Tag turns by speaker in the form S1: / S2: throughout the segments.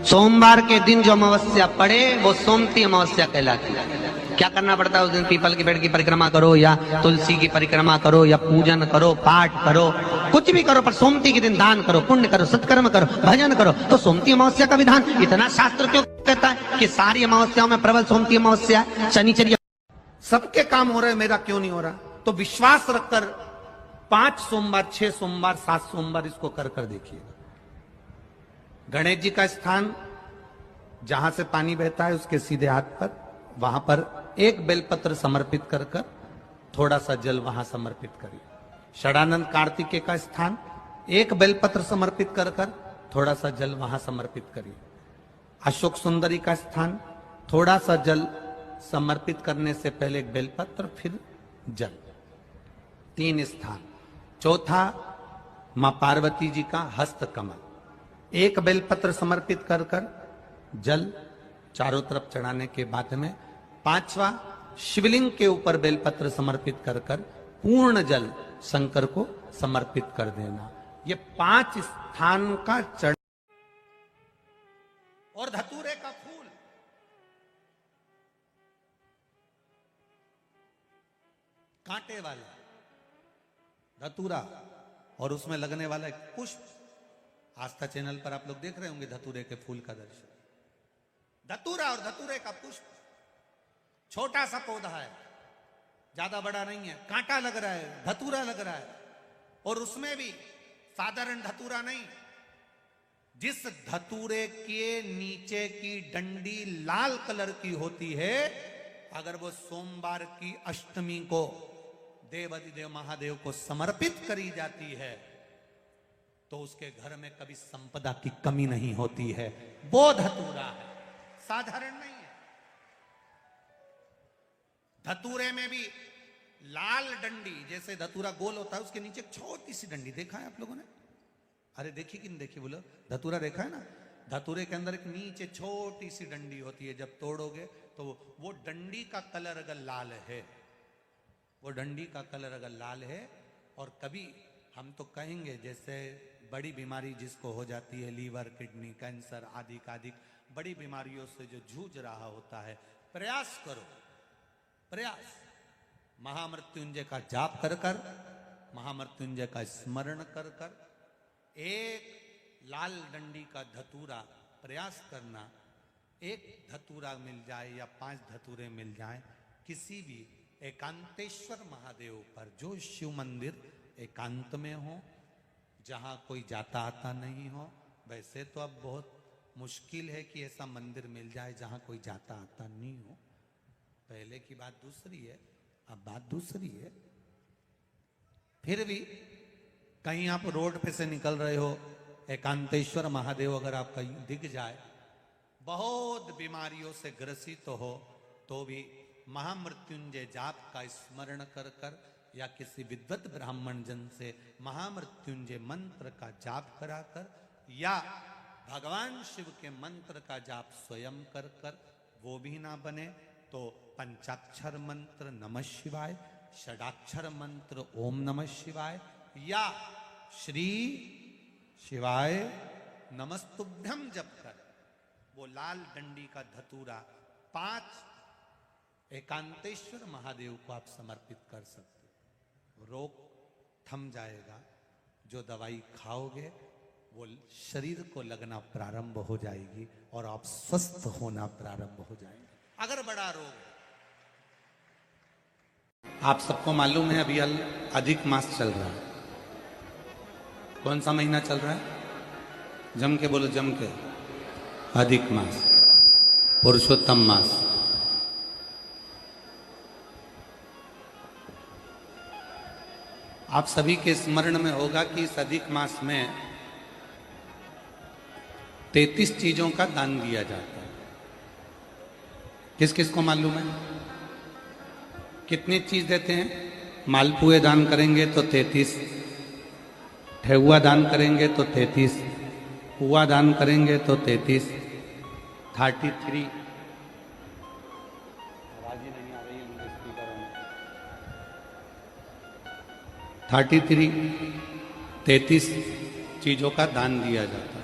S1: सोमवार के दिन जो अमावस्या पड़े वो सोमती अमावस्या कहलाती है। क्या करना पड़ता है उस दिन? पीपल के पेड़ की परिक्रमा करो या तुलसी की परिक्रमा करो या पूजन करो, पाठ करो, कुछ भी करो, पर सोमती के दिन दान करो, पुण्य करो, सत्कर्म करो, भजन करो। तो सोमती अमावस्या का विधान इतना शास्त्र क्यों कहता है कि सारी अमावस्याओं में प्रबल सोमती अमावस्या है? शनिचर्या
S2: सबके काम हो रहे, मेरा क्यों नहीं हो रहा? तो विश्वास रखकर 5 सोमवार, 6 सोमवार, 7 सोमवार इसको कर देखिएगा। गणेश जी का स्थान जहां से पानी बहता है उसके सीधे हाथ पर, वहां पर एक बेलपत्र समर्पित कर थोड़ा सा जल वहां समर्पित करिए। षडानंद कार्तिकेय का स्थान एक बेलपत्र समर्पित कर थोड़ा सा जल वहां समर्पित करिए। अशोक सुंदरी का स्थान थोड़ा सा जल समर्पित करने से पहले एक बेलपत्र, फिर जल। 3 स्थान। चौथा, मां पार्वती जी का हस्त कमल, एक बेलपत्र समर्पित कर जल चारों तरफ चढ़ाने के बाद में। 5वां, शिवलिंग के ऊपर बेलपत्र समर्पित कर पूर्ण जल शंकर को समर्पित कर देना। ये 5 स्थान का चढ़। और धतूरे का फूल, कांटे वाला धतूरा, और उसमें लगने वाला एक पुष्प। आस्था चैनल पर आप लोग देख रहे होंगे धतूरे के फूल का दर्शन। धतूरा और धतूरे का पुष्प, छोटा सा पौधा है, ज्यादा बड़ा नहीं है, कांटा लग रहा है, धतूरा लग रहा है, और उसमें भी साधारण धतूरा नहीं। जिस धतूरे के नीचे की डंडी लाल कलर की होती है, अगर वो सोमवार की अष्टमी को देवाधिदेव महादेव को समर्पित करी जाती है तो उसके घर में कभी संपदा की कमी नहीं होती है। वो धतूरा है, साधारण नहीं है। धतूरे में भी लाल डंडी, जैसे धतूरा गोल होता है उसके नीचे एक छोटी सी डंडी, देखा है आप लोगों ने? अरे देखी कि नहीं देखी बोलो? धतूरा देखा है ना? धतूरे के अंदर एक नीचे छोटी सी डंडी होती है, जब तोड़ोगे तो वो डंडी का कलर अगर लाल है, वो डंडी का कलर अगर लाल है, और कभी हम तो कहेंगे जैसे बड़ी बीमारी जिसको हो जाती है, लीवर, किडनी, कैंसर आदि आदि बड़ी बीमारियों से जो जूझ रहा होता है, प्रयास करो, प्रयास महामृत्युंजय का जाप कर महामृत्युंजय का स्मरण कर एक लाल डंडी का धतूरा प्रयास करना। एक धतूरा मिल जाए या 5 धतूरे मिल जाए किसी भी एकांतेश्वर महादेव पर, जो शिव मंदिर एकांत में हो, जहां कोई जाता आता नहीं हो। वैसे तो अब बहुत मुश्किल है कि ऐसा मंदिर मिल जाए जहां कोई जाता आता नहीं हो। पहले की बात दूसरी है, अब बात दूसरी है। फिर भी कहीं आप रोड पे से निकल रहे हो, एकांतेश्वर महादेव अगर आपका दिख जाए, बहुत बीमारियों से ग्रसित हो, तो भी महामृत्युंजय जाप का स्मरण कर या किसी विद्वत ब्राह्मण जन से महामृत्युंजय मंत्र का जाप कराकर, या भगवान शिव के मंत्र का जाप स्वयं कर वो भी ना बने तो पंचाक्षर मंत्र नमः शिवाय, षडाक्षर मंत्र ओम नमः शिवाय, या श्री शिवाय नमस्तुभ्यम जप कर वो लाल डंडी का धतूरा 5 एकांतेश्वर महादेव को आप समर्पित कर सकते हो। रोग थम जाएगा, जो दवाई खाओगे वो शरीर को लगना प्रारंभ हो जाएगी और आप स्वस्थ होना प्रारंभ हो जाएंगे। अगर बड़ा रोग, आप सबको मालूम है अभी अधिक मास चल रहा है। कौन सा महीना चल रहा है? जम के बोलो, जम के। अधिक मास, पुरुषोत्तम मास। आप सभी के स्मरण में होगा कि इस अधिक मास में 33 चीजों का दान दिया जाता है। किस किस को मालूम है? कितनी चीज देते हैं? मालपुए दान करेंगे तो 33, ठेहुआ दान करेंगे तो 33, पुआ दान करेंगे तो 33, 33। आवाज ही नहीं आ रही है मुझे स्पीकरों में। 33 चीजों का दान दिया जाता है।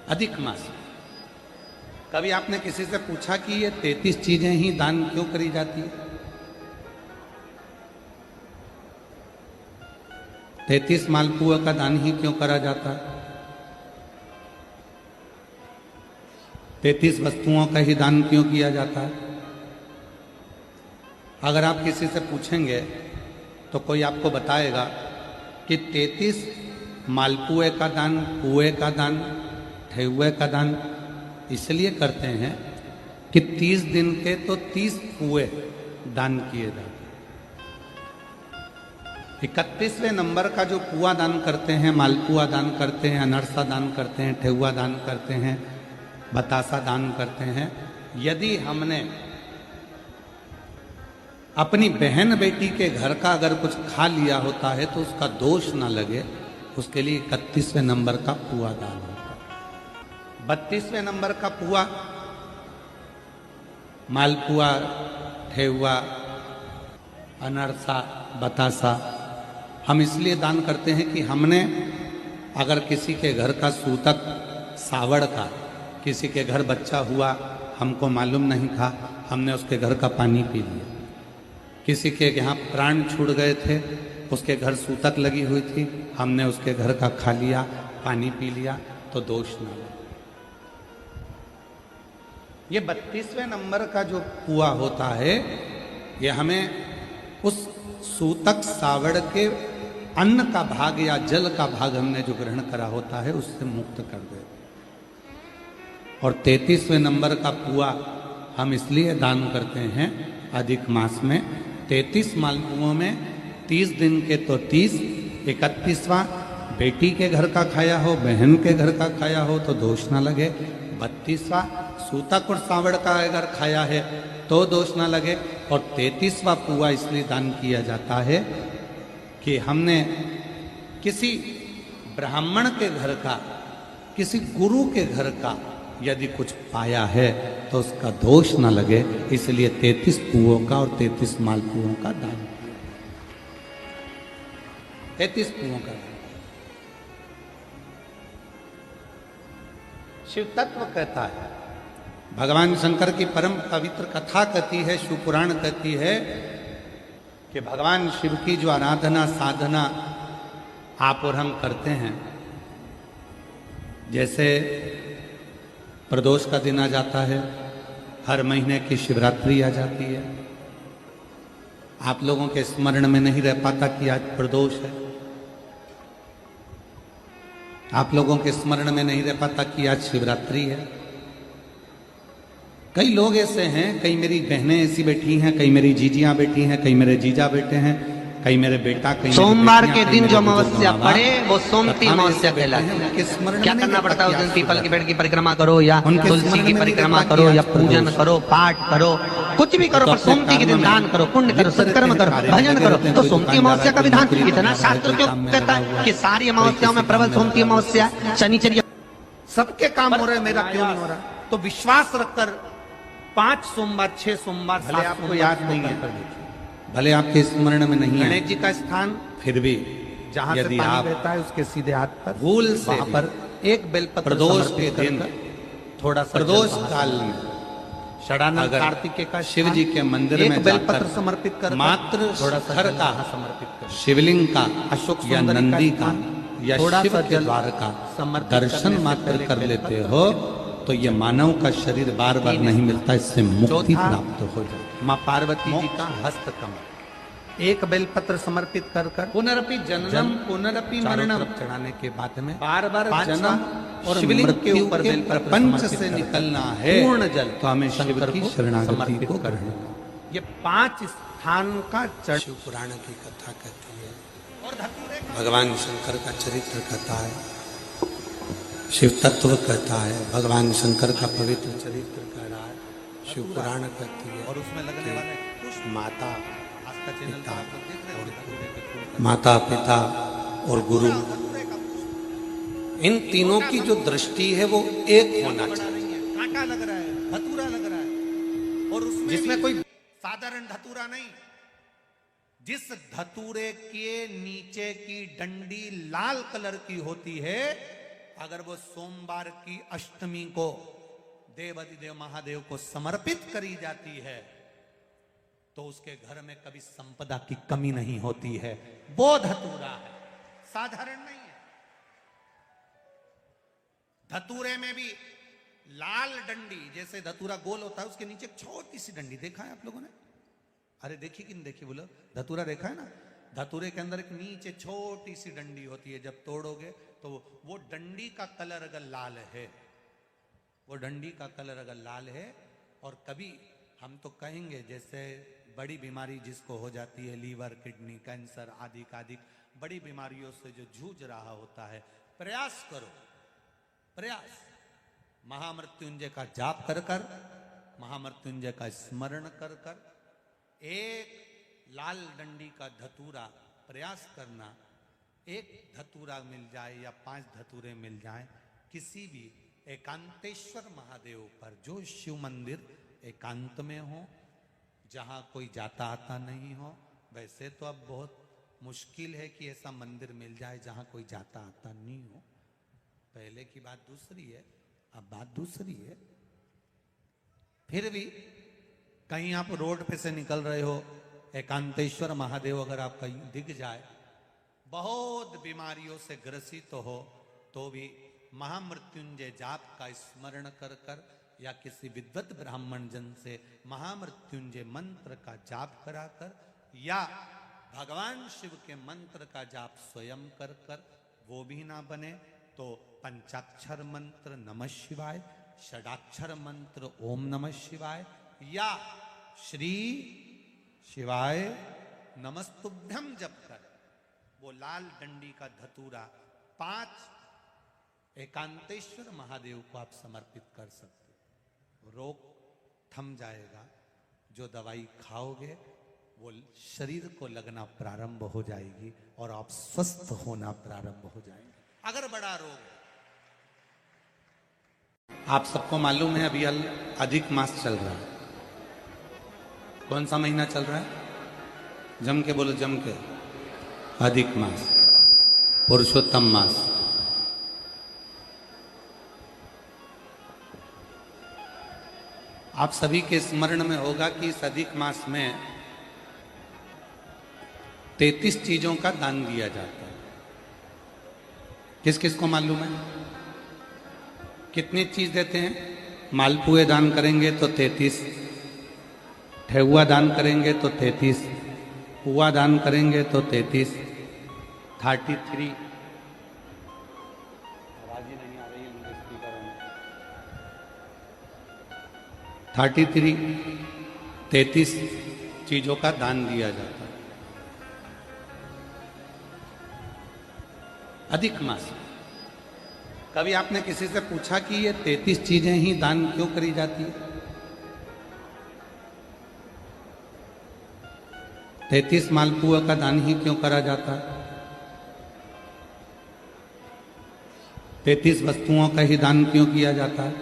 S2: अधिक मास। कभी आपने किसी से पूछा कि ये 33 चीजें ही दान क्यों करी जाती है? 33 मालपुआ का दान ही क्यों करा जाता है? 33 वस्तुओं का ही दान क्यों किया जाता है? अगर आप किसी से पूछेंगे तो कोई आपको बताएगा कि 33 मालपुए का दान, पुए का दान, ठेहुए का दान इसलिए करते हैं कि 30 दिन के तो 30 पुए दान किए जाते। 31वें नंबर का जो पुआ दान करते हैं, मालपुआ दान करते हैं, अनरसा दान करते हैं, ठेहुआ दान करते हैं, बतासा दान करते हैं, यदि हमने अपनी बहन बेटी के घर का अगर कुछ खा लिया होता है तो उसका दोष ना लगे, उसके लिए 31वें नंबर का पुआ दान होता है। 32वें नंबर का पुआ, मालपुआ, ठेहुआ, अनरसा, बतासा हम इसलिए दान करते हैं कि हमने अगर किसी के घर का सूतक सावड़ का, किसी के घर बच्चा हुआ, हमको मालूम नहीं था, हमने उसके घर का पानी पी लिया। किसी के यहाँ प्राण छूट गए थे, उसके घर सूतक लगी हुई थी, हमने उसके घर का खा लिया, पानी पी लिया, तो दोष न लगे। ये 32वें नंबर का जो पुआ होता है, ये हमें उस सूतक सावड़ के अन्न का भाग या जल का भाग हमने जो ग्रहण करा होता है उससे मुक्त कर दे। और 33वें नंबर का पुआ हम इसलिए दान करते हैं अधिक मास में। 33 मालपुओं में 30 दिन के तो 30, 31वां बेटी के घर का खाया हो, बहन के घर का खाया हो तो दोष ना लगे। 32वां सूतक और सावड़ का अगर खाया है तो दोष ना लगे। और 33वां पुआ इसलिए दान किया जाता है कि हमने किसी ब्राह्मण के घर का, किसी गुरु के घर का यदि कुछ पाया है तो उसका दोष ना लगे, इसलिए 33 पुओं का और 33 मालपुओं का दान, 33 पुओं का। शिव तत्व कहता है, भगवान शंकर की परम पवित्र कथा कहती है, शिव पुराण कहती है कि भगवान शिव की जो आराधना साधना आप और हम करते हैं, जैसे प्रदोष का दिन आ जाता है, हर महीने की शिवरात्रि आ जाती है, आप लोगों के स्मरण में नहीं रह पाता कि आज प्रदोष है, आप लोगों के स्मरण में नहीं रह पाता कि आज शिवरात्रि है। कई लोग ऐसे हैं, कई मेरी बहनें ऐसी बैठी हैं, कई मेरी जीजियां बैठी हैं, कई मेरे जीजा बैठे हैं, कई मेरे बेटा, कई
S1: सोमवार के दिन जो अमावस्या पड़े वो सोमती अमावस्या कहलाती है। क्या करना पड़ता है उस दिन? पीपल के पेड़ की परिक्रमा करो या तुलसी की परिक्रमा करो या पूजन करो, पाठ करो, कुछ भी करो, पर सोमती के दिन दान करो, पुण्य करो, सत्कर्म करो, भजन करो। तो सोमती अमावस्या का विधान इतना शास्त्र क्यों कहता है कि सारी अमावस्याओं में प्रबल सोमती अमावस्या, शनिचर्या,
S2: सबके काम हो रहे, मेरा क्यों नहीं हो रहा? तो विश्वास रखकर 5 सोमवार, 6 सोमवार, भले आपको याद नहीं है, भले आपके स्मरण में नहीं है, गणेश जी का स्थान, फिर भी जहां से पानी बहता है उसके सीधे हाथ पर भूल से वहां पर एक बेलपत्र प्रदोष के दिन, थोड़ा सा प्रदोष काल में षडानंद कार्तिकेय का शिव जी के मंदिर में बेलपत्र समर्पित कर, मात्र थोड़ा सा खर का समर्पित कर, शिवलिंग का, अशोक या नंदी का या शिव के द्वार का दर्शन मात्र कर लेते हो तो ये मानव का शरीर बार बार नहीं मिलता, इससे मुक्ति प्राप्त हो जाती। माँ पार्वती जी का हस्त कमल, एक बेलपत्र समर्पित कर कर पुनरपि जननम पुनरपि मरणम चढ़ाने के बाद में बार बार जन्म और शिवलिंग के ऊपर प्रपंच से निकलना है पूर्ण जल, तो हमें शिव की शरणागति को करना। ये 5 स्थान का चढ़ शिव पुराण की कथा कहती है और भगवान शंकर का चरित्र कहता है, शिव तत्व कहता है, भगवान शंकर का पवित्र चरित्र कह रहा है, शिव पुराण कहती है। और उसमें लगने वाले माता पिता और माता पिता और गुरु, इन तीनों की जो दृष्टि है वो एक होना चाहिए। कांटा लग रहा है, धतूरा लग रहा है, और उसमें जिसमें कोई साधारण धतूरा नहीं, जिस धतूरे के नीचे की डंडी लाल कलर की होती है अगर वो सोमवार की अष्टमी को देवाधिदेव महादेव को समर्पित करी जाती है तो उसके घर में कभी संपदा की कमी नहीं होती है। वो धतूरा है, साधारण नहीं है। धतूरे में भी लाल डंडी, जैसे धतूरा गोल होता है उसके नीचे एक छोटी सी डंडी, देखा है आप लोगों ने? अरे देखी कि नहीं देखी बोलो? धतूरा देखा है ना? धतूरे के अंदर एक नीचे छोटी सी डंडी होती है, जब तोड़ोगे तो वो डंडी का कलर अगर लाल है, वो डंडी का कलर अगर लाल है, और कभी हम तो कहेंगे जैसे बड़ी बीमारी जिसको हो जाती है, लीवर, किडनी, कैंसर आदि आदि बड़ी बीमारियों से जो जूझ रहा होता है, प्रयास करो, प्रयास महामृत्युंजय का जाप कर कर, महामृत्युंजय का स्मरण कर कर, एक लाल डंडी का धतूरा प्रयास करना। एक धतूरा मिल जाए या 5 धतूरे मिल जाए किसी भी एकांतेश्वर महादेव पर, जो शिव मंदिर एकांत में हो, जहां कोई जाता आता नहीं हो। वैसे तो अब बहुत मुश्किल है कि ऐसा मंदिर मिल जाए जहां कोई जाता आता नहीं हो। पहले की बात दूसरी है, अब बात दूसरी है। फिर भी कहीं आप रोड पे से निकल रहे हो, एकांतेश्वर महादेव अगर आपका दिख जाए, बहुत बीमारियों से ग्रसित हो, तो भी महामृत्युंजय जाप का स्मरण कर कर या किसी विद्वत ब्राह्मण जन से महामृत्युंजय मंत्र का जाप कराकर, या भगवान शिव के मंत्र का जाप स्वयं कर कर, वो भी ना बने तो पंचाक्षर मंत्र नमः शिवाय, षडाक्षर मंत्र ओम नमः शिवाय, या श्री शिवाय नमस्तुभ्यम जप कर वो लाल डंडी का धतूरा 5 एकांतेश्वर महादेव को आप समर्पित कर सकते। रोग थम जाएगा, जो दवाई खाओगे वो शरीर को लगना प्रारंभ हो जाएगी और आप स्वस्थ होना प्रारंभ हो जाएंगे। अगर बड़ा रोग है, आप सबको मालूम है अभी अधिक मास चल रहा है। कौन सा महीना चल रहा है? जम के बोलो, जम के। अधिक मास, पुरुषोत्तम मास। आप सभी के स्मरण में होगा कि इस अधिक मास में 33 चीजों का दान दिया जाता है। किस किस को मालूम है? कितनी चीज देते हैं? मालपुए दान करेंगे तो 33, ठेहुआ दान करेंगे तो 33, पुआ दान करेंगे तो 33, 33। आवाज ही नहीं आ रही है मुझे स्पीकरों में। 33 चीजों का दान दिया जाता है अधिक मास। कभी आपने किसी से पूछा कि ये 33 चीजें ही दान क्यों करी जाती है? 33 मालपुआ का दान ही क्यों करा जाता है? 33 वस्तुओं का ही दान क्यों किया जाता है?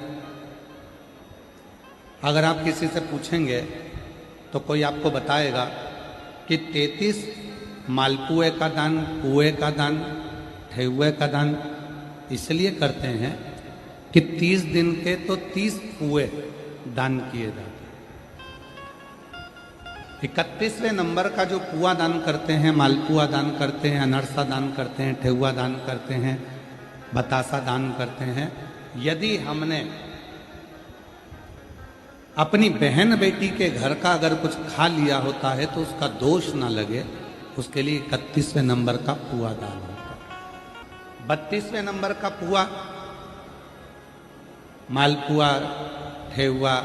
S2: अगर आप किसी से पूछेंगे तो कोई आपको बताएगा कि 33 मालपुए का दान, पुए का दान, ठेहुए का दान इसलिए करते हैं कि 30 दिन के तो 30 पुए दान किए जाते हैं। 31वें नंबर का जो पुआ दान करते हैं, मालपुआ दान करते हैं, अनरसा दान करते हैं, ठेहुआ दान करते हैं, बतासा दान करते हैं, यदि हमने अपनी बहन बेटी के घर का अगर कुछ खा लिया होता है तो उसका दोष ना लगे, उसके लिए 31वें नंबर का पुआ दान होता है। 32वें नंबर का पुआ, मालपुआ, ठेहुआ,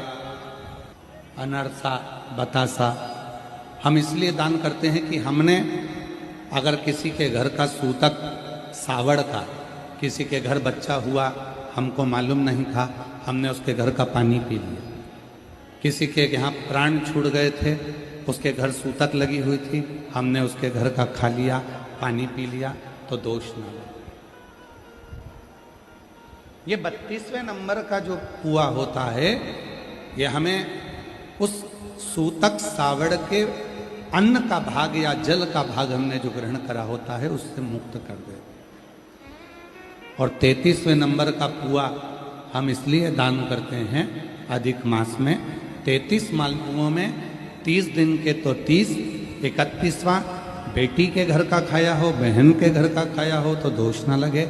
S2: अनरसा, बतासा हम इसलिए दान करते हैं कि हमने अगर किसी के घर का सूतक सावड़ का, किसी के घर बच्चा हुआ, हमको मालूम नहीं था, हमने उसके घर का पानी पी लिया। किसी के यहाँ प्राण छूट गए थे, उसके घर सूतक लगी हुई थी, हमने उसके घर का खा लिया, पानी पी लिया, तो दोष न लगे। ये 32वें नंबर का जो पुआ होता है, ये हमें उस सूतक सावड़ के अन्न का भाग या जल का भाग हमने जो ग्रहण करा होता है उससे मुक्त कर दे। और 33वें नंबर का पुआ हम इसलिए दान करते हैं अधिक मास में। 33 मालपुओं में 30 दिन के तो 30, 31वां बेटी के घर का खाया हो, बहन के घर का खाया हो तो दोष ना लगे।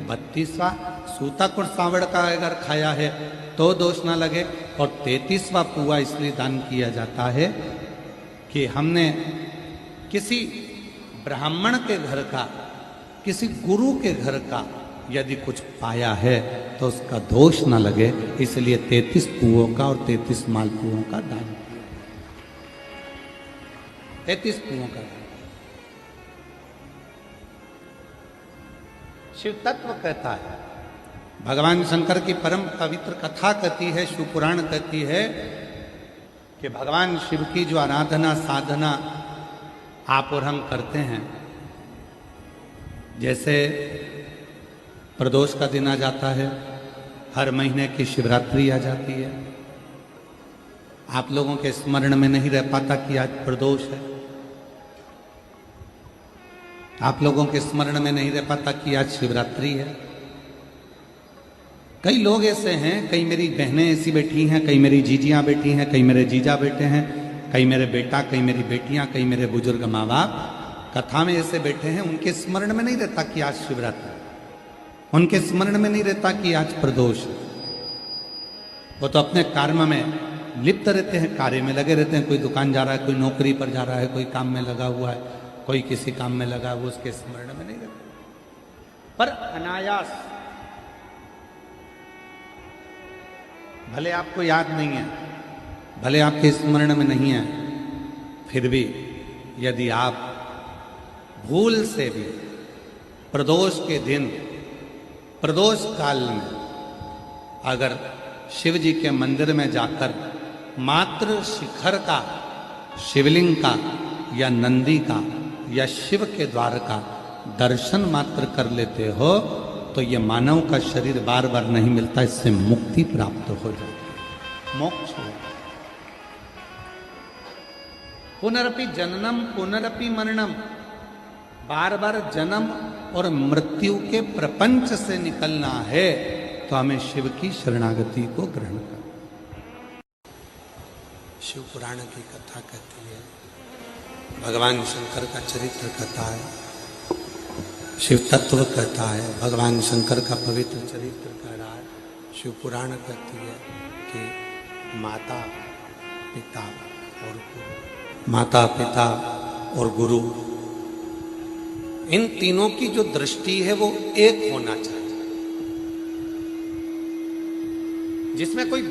S2: 32वां सूताकुट सावड़ का अगर खाया है तो दोष ना लगे। और 33वां पुआ इसलिए दान किया जाता है कि हमने किसी ब्राह्मण के घर का, किसी गुरु के घर का यदि कुछ पाया है तो उसका दोष ना लगे, इसलिए 33 पुओं का और 33 मालपुओं का दान किया। 33 पुओं का दान। शिव तत्व कहता है, भगवान शंकर की परम पवित्र कथा कहती है, शिव पुराण कहती है कि भगवान शिव की जो आराधना साधना आप और हम करते हैं, जैसे प्रदोष का दिन आ जाता है, हर महीने की शिवरात्रि आ जाती है, आप लोगों के स्मरण में नहीं रह पाता कि आज प्रदोष है, आप लोगों के स्मरण में नहीं रह पाता कि आज शिवरात्रि है। कई लोग ऐसे हैं, कई मेरी बहनें ऐसी बैठी हैं, कई मेरी जीजियां बैठी हैं, कई मेरे जीजा बैठे हैं, कई मेरे बेटा, कई मेरी बेटियां, कई मेरे बुजुर्ग माँ बाप कथा में ऐसे बैठे हैं, उनके स्मरण में नहीं रहता कि आज शिवरात्रि, उनके स्मरण में नहीं रहता कि आज प्रदोष। वो तो अपने कर्म में लिप्त रहते हैं, कार्य में लगे रहते हैं। कोई दुकान जा रहा है, कोई नौकरी पर जा रहा है, कोई काम में लगा हुआ है, कोई किसी काम में लगा हुआ, उसके स्मरण में नहीं रहता। पर अनायास, भले आपको याद नहीं है, भले आपके स्मरण में नहीं है, फिर भी यदि आप भूल से भी प्रदोष के दिन, प्रदोष काल में अगर शिव जी के मंदिर में जाकर मात्र शिखर का, शिवलिंग का या नंदी का या शिव के द्वार का दर्शन मात्र कर लेते हो तो ये मानव का शरीर बार बार नहीं मिलता, इससे मुक्ति प्राप्त हो जाती है, मोक्ष हो। पुनरपि जननम पुनरपि मरणम, बार बार जन्म और मृत्यु के प्रपंच से निकलना है तो हमें शिव की शरणागति को ग्रहण करना। शिव पुराण की कथा कहती है, भगवान शंकर का चरित्र कहता है, शिव तत्व कहता है, भगवान शंकर का पवित्र चरित्र कह रहा है। शिव पुराण कहती है कि माता पिता और गुरु, माता पिता और गुरु, इन तीनों की जो दृष्टि है वो एक होना चाहिए, जिसमें कोई